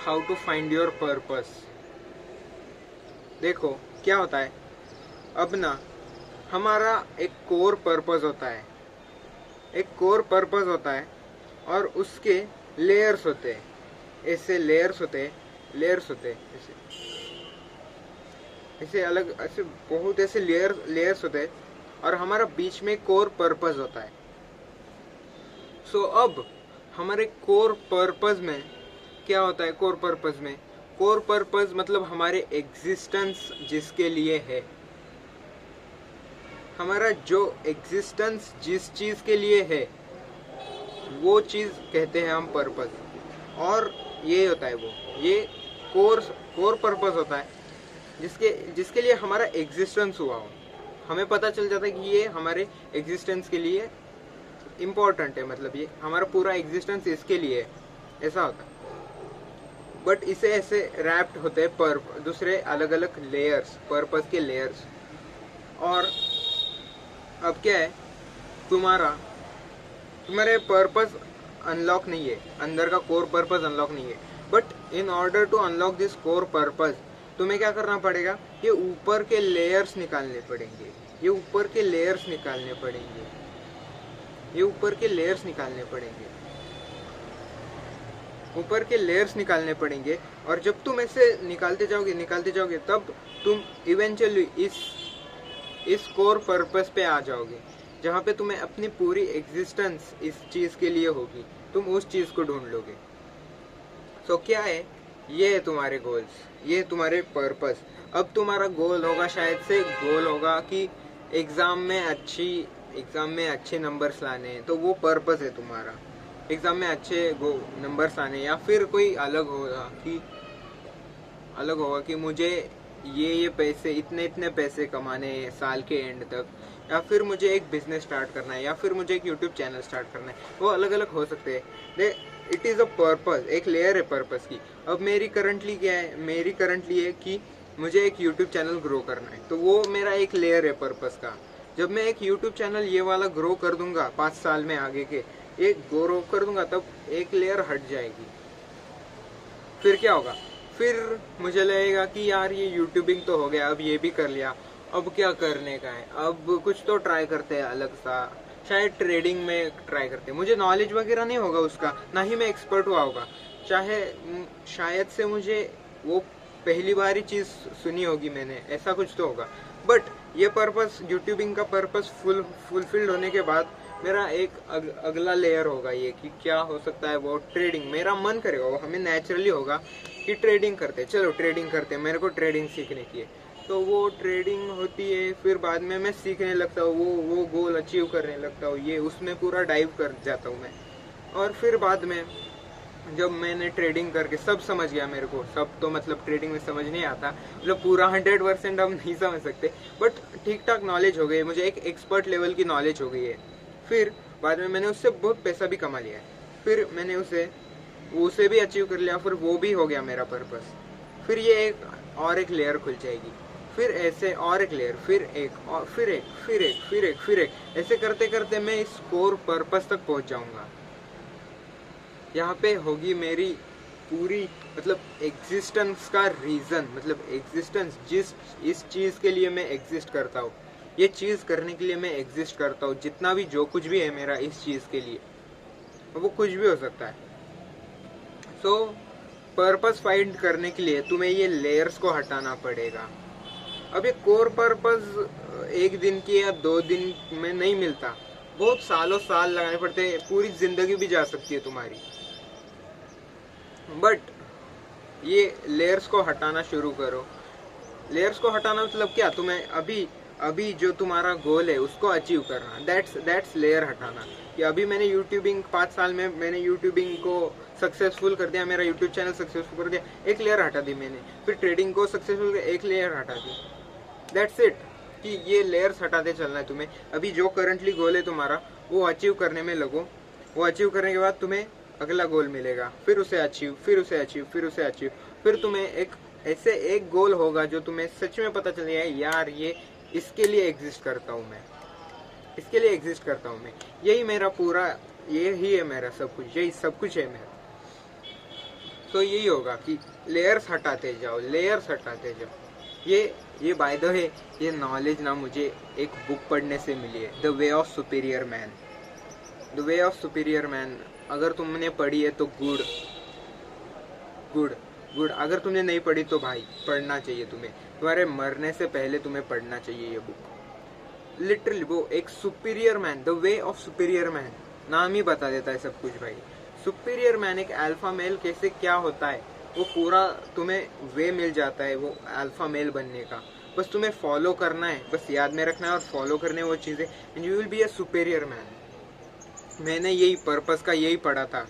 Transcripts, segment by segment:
How to find your purpose. देखो क्या होता है, अब ना हमारा एक कोर पर्पस होता है, एक कोर पर्पस होता है और उसके लेयर्स होते हैं, ऐसे लेयर्स होते हैं, लेयर्स होते हैं ऐसे ऐसे अलग ऐसे बहुत ऐसे लेयर्स होते हैं और हमारा बीच में कोर पर्पस होता है। सो अब हमारे कोर पर्पस में क्या होता है, कोर पर्पस में, कोर पर्पस मतलब हमारे एग्जिस्टेंस जिसके लिए है, हमारा जो एग्जिस्टेंस जिस चीज के लिए है वो चीज कहते हैं हम पर्पस। और ये होता है वो, ये कोर पर्पस होता है जिसके जिसके लिए हमारा एग्जिस्टेंस हुआ हो। हमें पता चल जाता है कि ये हमारे एग्जिस्टेंस के लिए इम्पोर्टेंट है, मतलब ये हमारा पूरा एग्जिस्टेंस इसके लिए है, ऐसा होता है। बट इसे ऐसे रैप्ड होते हैं दूसरे अलग अलग लेयर्स, पर्पस के लेयर्स। और अब क्या है, तुम्हारे पर्पस अनलॉक नहीं है, अंदर का कोर पर्पस अनलॉक नहीं है। But in order to unlock this core purpose तुम्हें क्या करना पड़ेगा, ये ऊपर के लेयर्स निकालने पड़ेंगे, ये ऊपर के लेयर्स निकालने पड़ेंगे, ये ऊपर के लेयर्स निकालने पड़ेंगे, ऊपर के लेयर्स निकालने पड़ेंगे। और जब तुम ऐसे निकालते जाओगे तब तुम इवेंचुअली इस कोर पर्पस पे आ जाओगे जहाँ पे तुम्हें अपनी पूरी एग्जिस्टेंस इस चीज के लिए होगी, तुम उस चीज को ढूंढ लोगे। सो क्या है, ये है तुम्हारे गोल्स, ये तुम्हारे पर्पस। अब तुम्हारा गोल होगा, शायद से गोल होगा कि एग्जाम में अच्छे नंबर्स लाने हैं, तो वो पर्पस है तुम्हारा, एग्जाम में अच्छे नंबर्स आने। या फिर कोई अलग होगा कि मुझे ये पैसे इतने पैसे कमाने हैं साल के एंड तक, या फिर मुझे एक बिजनेस स्टार्ट करना है, या फिर मुझे एक यूट्यूब चैनल स्टार्ट करना है। वो अलग अलग हो सकते हैं। इट इज़ अ पर्पस, एक लेयर है पर्पस की। अब मेरी करंटली क्या है, मेरी करंटली है कि मुझे एक यूट्यूब चैनल ग्रो करना है, तो वो मेरा एक लेयर है पर्पस का। जब मैं एक यूट्यूब चैनल ये वाला ग्रो कर दूंगा 5 साल में आगे के, एक ग्रो कर दूंगा, तब एक लेयर हट जाएगी। फिर क्या होगा, फिर मुझे लगेगा कि यार ये यूट्यूबिंग तो हो गया, अब ये भी कर लिया, अब क्या करने का है, अब कुछ तो ट्राई करते हैं अलग सा, शायद ट्रेडिंग में ट्राई करते हैं। मुझे नॉलेज वगैरह नहीं होगा उसका, ना ही मैं एक्सपर्ट हुआ होगा, शायद से मुझे वो पहली बार ही चीज सुनी होगी मैंने, ऐसा कुछ तो होगा। बट ये पर्पस, यूट्यूबिंग का पर्पस फुलफिल्ड होने के बाद मेरा एक अगला लेयर होगा ये कि क्या हो सकता है, वो ट्रेडिंग। मेरा मन करेगा, वो हमें नेचुरली होगा कि ट्रेडिंग करते, चलो ट्रेडिंग करते, मेरे को ट्रेडिंग सीखने की है। तो वो ट्रेडिंग होती है, फिर बाद में मैं सीखने लगता हूँ, वो गोल अचीव करने लगता हूँ, ये उसमें पूरा डाइव कर जाता हूँ मैं। और फिर बाद में जब मैंने ट्रेडिंग करके सब समझ गया, मेरे को सब तो मतलब ट्रेडिंग में समझ नहीं आता, मतलब पूरा 100% हम नहीं समझ सकते, बट ठीक ठाक नॉलेज हो गई, मुझे एक एक्सपर्ट लेवल की नॉलेज हो गई है। फिर बाद में मैंने उससे बहुत पैसा भी कमा लिया है, फिर मैंने उसे भी अचीव कर लिया, फिर वो भी हो गया मेरा पर्पस। फिर ये एक लेयर खुल जाएगी, फिर ऐसे और एक लेयर, फिर एक और फिर एक फिर एक फिर एक फिर एक, ऐसे करते करते मैं इस कोर पर्पस तक पहुंच जाऊंगा। यहाँ पे होगी मेरी पूरी मतलब एग्जिस्टेंस का रीजन, मतलब एग्जिस्टेंस जिस इस चीज के लिए मैं एग्जिस्ट करता हूँ, ये चीज करने के लिए मैं एग्जिस्ट करता हूँ, जितना भी जो कुछ भी है मेरा इस चीज के लिए, वो कुछ भी हो सकता है। सो पर्पस फाइंड करने के लिए तुम्हें ये लेयर्स को हटाना पड़ेगा। अब ये कोर पर्पस एक दिन की या 2 दिन में नहीं मिलता, बहुत सालों साल लगाने पड़ते हैं, पूरी जिंदगी भी जा सकती है तुम्हारी। बट ये लेयर्स को हटाना शुरू करो। लेयर्स को हटाना मतलब क्या, तुम्हें अभी जो तुम्हारा गोल है उसको अचीव करना, दैट्स लेयर हटाना। कि अभी मैंने यूट्यूबिंग 5 साल में मैंने यूट्यूबिंग को सक्सेसफुल कर दिया, मेरा यूट्यूब चैनल सक्सेसफुल कर दिया, एक लेयर हटा दी मैंने। फिर ट्रेडिंग को सक्सेसफुल कर, एक लेयर हटा दी, दैट्स इट। कि ये लेयर्स हटाते चलना है तुम्हें। अभी जो करंटली गोल है तुम्हारा, वो अचीव करने में लगो। वो अचीव करने के बाद तुम्हें अगला गोल मिलेगा, फिर उसे अचीव, फिर उसे अचीव, फिर उसे अचीव। फिर तुम्हें एक गोल होगा जो तुम्हें सच में पता चल जाए, यार ये इसके लिए एग्जिस्ट करता हूँ मैं, इसके लिए एग्जिस्ट करता हूँ मैं, यही मेरा पूरा, यही है मेरा सब कुछ, यही सब कुछ है मेरा। तो यही होगा कि लेयर्स हटाते जाओ, लेयर्स हटाते जाओ। ये बाय द वे ये नॉलेज ना मुझे एक बुक पढ़ने से मिली है, the way of superior man. The way of superior man अगर तुमने पढ़ी है तो गुड गुड गुड, अगर तुमने नहीं पढ़ी तो भाई पढ़ना चाहिए तुम्हें, तुम्हारे मरने से पहले तुम्हें पढ़ना चाहिए ये बुक। लिटरली वो एक superior man, the way of superior man, नाम ही बता देता है सब कुछ भाई। सुपीरियर मैन, एक अल्फा मेल कैसे क्या होता है वो पूरा तुम्हें वे मिल जाता है वो अल्फा मेल बनने का। बस तुम्हें फॉलो करना है, बस याद में रखना है और फॉलो करने वो चीज़ें, and you will be a superior man. मैंने यही पर्पस का यही पढ़ा था,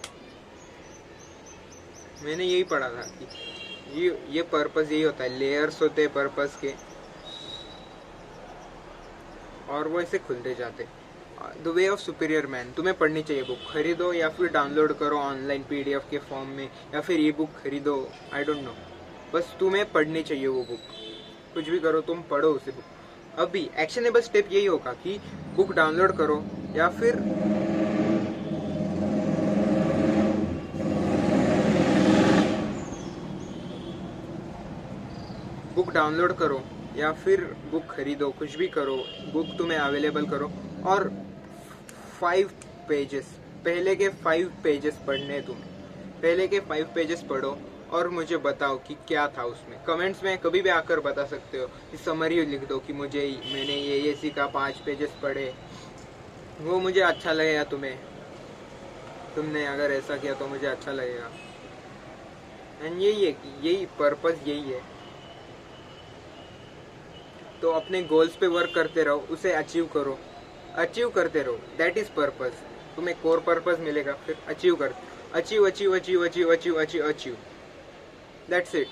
मैंने यही पढ़ा था कि ये पर्पस यही होता है, लेयर्स होते हैं पर्पस के और वो ऐसे खुलते जाते। The way of superior man तुम्हें पढ़नी चाहिए बुक, खरीदो या फिर डाउनलोड करो ऑनलाइन पीडीएफ के फॉर्म में, या फिर ई बुक खरीदो, आई डोंट नो, बस तुम्हें पढ़नी चाहिए वो बुक। कुछ भी करो तुम पढ़ो उसे बुक। अभी एक्शनेबल स्टेप यही होगा कि बुक डाउनलोड करो या फिर बुक डाउनलोड करो या फिर बुक खरीदो, कुछ भी करो, बुक तुम्हें अवेलेबल करो और 5 पेजेस, पहले के 5 पेजेस पढ़ने तुम्हें, पहले के 5 पेजेस पढ़ो और मुझे बताओ कि क्या था उसमें। कमेंट्स में कभी भी आकर बता सकते हो, कि समरी लिख दो कि मैंने ये सीखा, 5 पेजेस पढ़े, वो मुझे अच्छा लगेगा। तुमने अगर ऐसा किया तो मुझे अच्छा लगेगा। एंड यही है कि यही पर्पस यही है, तो अपने गोल्स पे वर्क करते रहो, उसे अचीव करते रहो, दैट इज पर्पस। तुम्हें कोर पर्पस मिलेगा, फिर अचीव दैट्स इट।